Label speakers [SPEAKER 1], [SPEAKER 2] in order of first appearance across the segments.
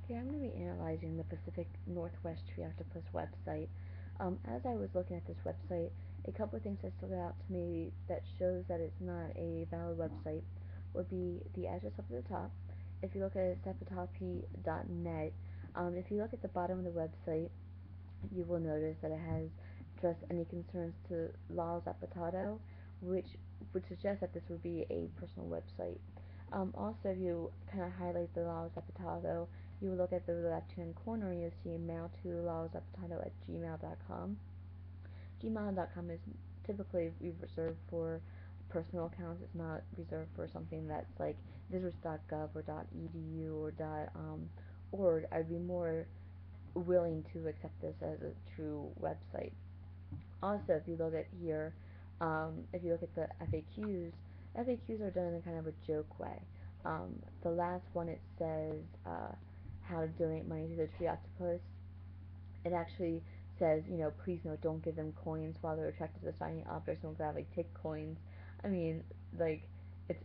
[SPEAKER 1] Here I'm going to be analyzing the Pacific Northwest Tree Octopus website. As I was looking at this website, a couple of things that stood out to me that shows that it's not a valid website would be the address up at the top. If you look at sepatopi.net, if you look at the bottom of the website, you will notice that it has addressed any concerns to Lal Zapatado, which would suggest that this would be a personal website. Also, if you kind of highlight the Lal Zapatado, you will look at the left-hand corner and you'll see mail to lalzapatado at gmail.com. Gmail.com is typically reserved for personal accounts. It's not reserved for something that's like visitors.gov or .edu or .org. I'd be more willing to accept this as a true website. Also, if you look at here, if you look at the FAQs, FAQs are done in a kind of a joke way. The last one, it says how to donate money to the tree octopus. It actually says, please note, don't give them coins while they're attracted to shiny objects. Don't gladly take coins. I mean, like, it's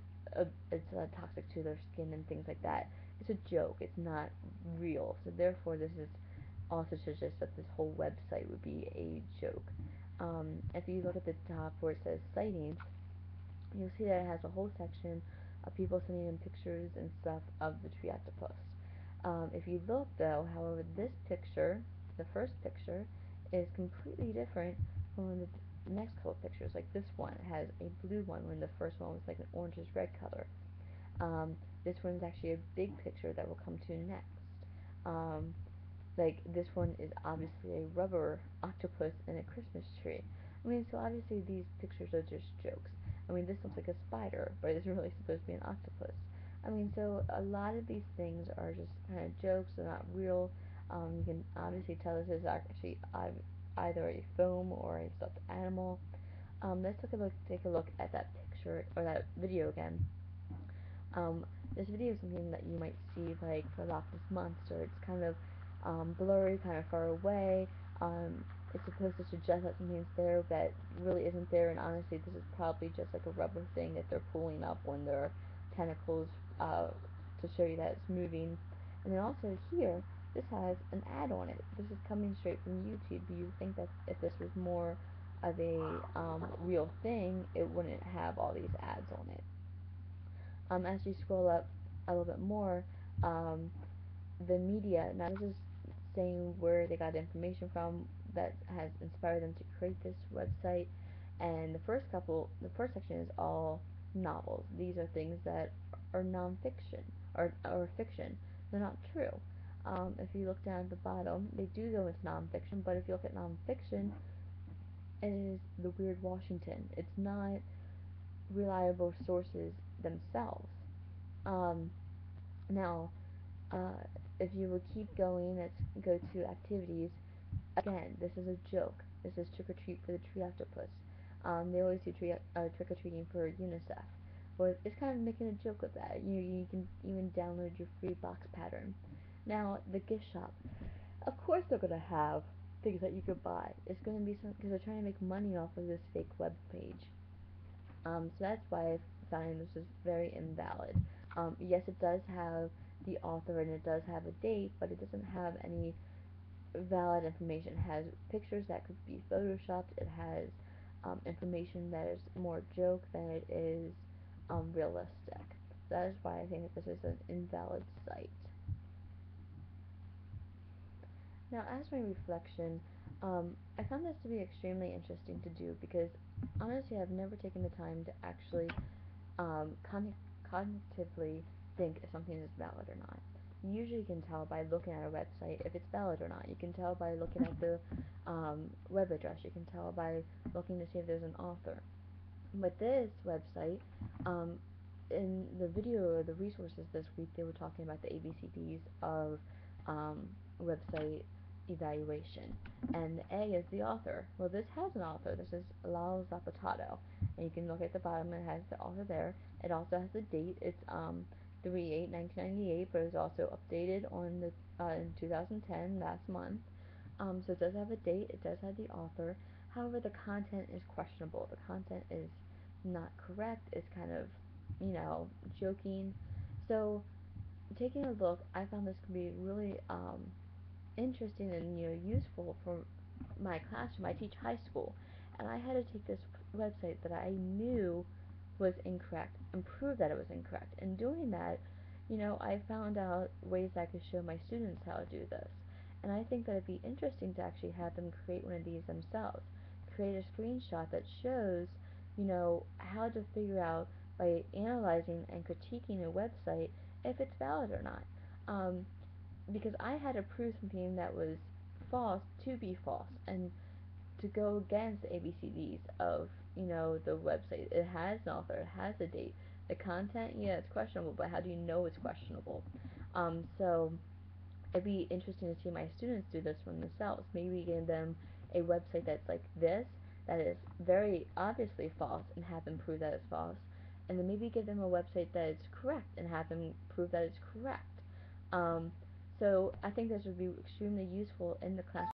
[SPEAKER 1] it's toxic to their skin and things like that. It's a joke. It's not real. So therefore, this is also suggests that this whole website would be a joke. If you look at the top where it says sightings, you'll see that it has a whole section of people sending in pictures and stuff of the tree octopus. If you look though, however, this picture, the first picture, is completely different from the next couple pictures. Like this one has a blue one when the first one was like an orangish red color. This one is actually a big picture that we'll come to next. Um, like this one is obviously a rubber octopus in a Christmas tree. I mean, so obviously these pictures are just jokes. I mean, this looks like a spider, but it's really supposed to be an octopus. I mean, so a lot of these things are just kind of jokes. They're not real. You can obviously tell this is actually either a foam or a stuffed animal. Let's take a look at that picture or that video again. Um, this video is something that you might see like for Loch Ness Monster. It's kind of blurry, kind of far away. It's supposed to suggest that something's there that really isn't there, and honestly, this is probably just like a rubber thing that they're pulling up when their tentacles to show you that it's moving. And then also here, this has an ad on it. This is coming straight from YouTube. You would think that if this was more of a real thing, it wouldn't have all these ads on it. As you scroll up a little bit more, um, the media, now this is saying where they got information from that has inspired them to create this website. And the first section is all novels. These are things that are nonfiction or fiction. They're not true. If you look down at the bottom, they do go into nonfiction, but if you look at nonfiction, it is the Weird Washington. It's not reliable sources themselves. Um, now, uh, if you would keep going, let's go to activities. Again, this is a joke. This is trick or treat for the tree octopus. They always do trick or treating for UNICEF, but it's kind of making a joke of that. You can even download your free box pattern. Now, the gift shop. Of course, they're gonna have things that you could buy. It's gonna be some because they're trying to make money off of this fake web page. So that's why I find this is very invalid. Yes, it does have the author and it does have a date, but it doesn't have any valid information. It has pictures that could be photoshopped. It has information that is more joke than it is realistic. That is why I think that this is an invalid site. Now, as my reflection, I found this to be extremely interesting to do because honestly, I've never taken the time to actually cognitively think if something is valid or not. You usually can tell by looking at a website if it's valid or not. You can tell by looking at the web address. You can tell by looking to see if there's an author. But this website, um, in the video or the resources this week, they were talking about the ABCDs of um, website evaluation. And A is the author. Well, this has an author. This is Lal Zapatado. And you can look at the bottom, it has the author there. It also has the date. It's 3/8/1998, but it was also updated on the in 2010, last month. So it does have a date. It does have the author. However, the content is questionable. The content is not correct. It's kind of, joking. So taking a look, I found this could be really interesting and useful for my classroom. I teach high school, and I had to take this website that I knew was incorrect and prove that it was incorrect. In doing that, I found out ways I could show my students how to do this. And I think that it'd be interesting to actually have them create one of these themselves. Create a screenshot that shows, how to figure out by analyzing and critiquing a website if it's valid or not. Um, because I had to prove something that was false to be false, and to go against the ABCDs of the website. It has an author, it has a date. The content, yeah, it's questionable, but how do you know it's questionable? So it'd be interesting to see my students do this for themselves. Maybe give them a website that's like this, that is very obviously false, and have them prove that it's false. And then maybe give them a website that is correct and have them prove that it's correct. Um, so I think this would be extremely useful in the classroom.